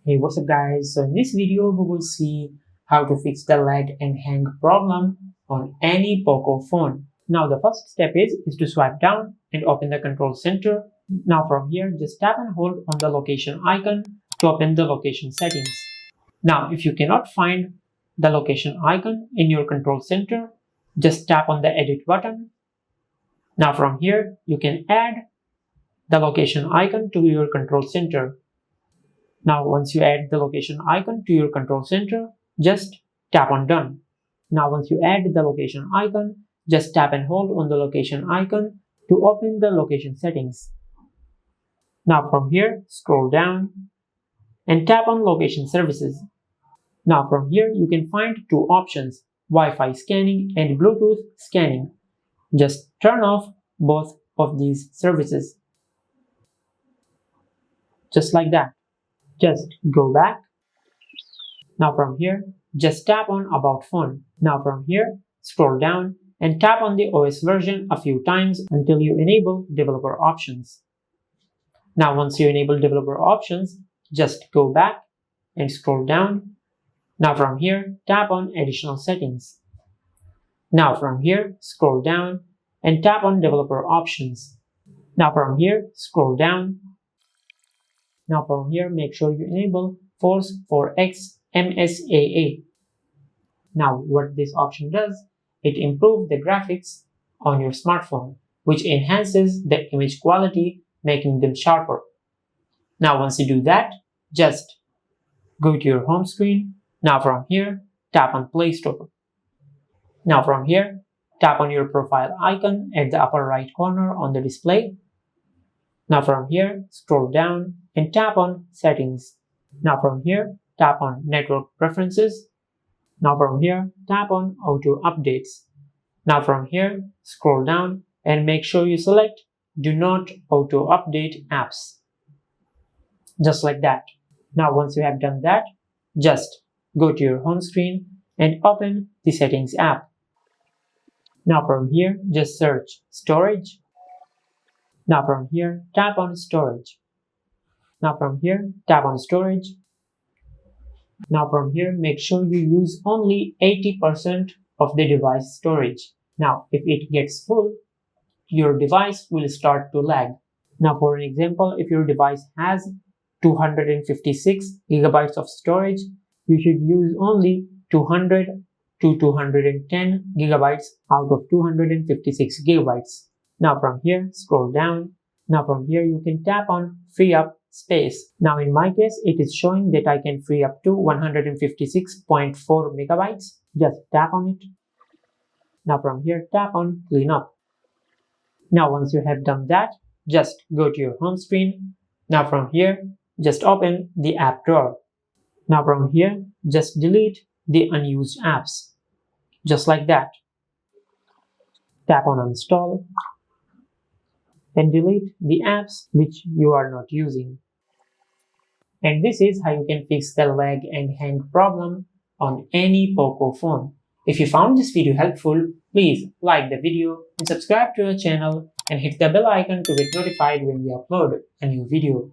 Hey, what's up guys? So in this video we will see how to fix the lag and hang problem on any Poco phone. Now the first step is to swipe down and open the control center. Now from here just tap and hold on the location icon to open the location settings. Now if you cannot find the location icon in your control center, just tap on the edit button. Now from here you can add the location icon to your control center. Now once you add the location icon to your control center, just tap on done. Now once you add the location icon, just tap and hold on the location icon to open the location settings. Now from here, scroll down and tap on location services. Now from here you can find two options, Wi-Fi scanning and Bluetooth scanning. Just turn off both of these services. Just like that. Just go back. Now from here, just tap on About Phone. Now from here, scroll down and tap on the OS version a few times until you enable developer options. Now once you enable developer options, just go back and scroll down. Now from here, tap on Additional Settings. Now from here, scroll down and tap on Developer Options. Now from here, scroll down. Now from here, make sure you enable Force 4x MSAA. Now what this option does, it improves the graphics on your smartphone, which enhances the image quality, making them sharper. Now once you do that, just go to your home screen. Now from here, tap on Play Store. Now from here, tap on your profile icon at the upper right corner on the display. Now from here, scroll down and tap on Settings. Now from here, tap on Network Preferences. Now from here, tap on Auto Updates. Now from here, scroll down and make sure you select Do Not Auto Update Apps. Just like that. Now once you have done that, just go to your home screen and open the Settings app. Now from here, just search Storage. Now from here, tap on Storage. Now from here, tap on Storage. Now from here, make sure you use only 80% of the device storage. Now if it gets full, your device will start to lag. Now for an example, if your device has 256 gigabytes of storage, you should use only 200 to 210 gigabytes out of 256 gigabytes. Now from here, scroll down. Now from here, you can tap on Free Up Space. Now in my case, it is showing that I can free up to 156.4 megabytes. Just tap on it. Now from here, tap on Clean Up. Now once you have done that, just go to your home screen. Now from here, just open the app drawer. Now from here, just delete the unused apps. Just like that. Tap on Uninstall and delete the apps which you are not using. And this is how you can fix the lag and hang problem on any Poco phone. If you found this video helpful, please like the video and subscribe to our channel and hit the bell icon to get notified when we upload a new video.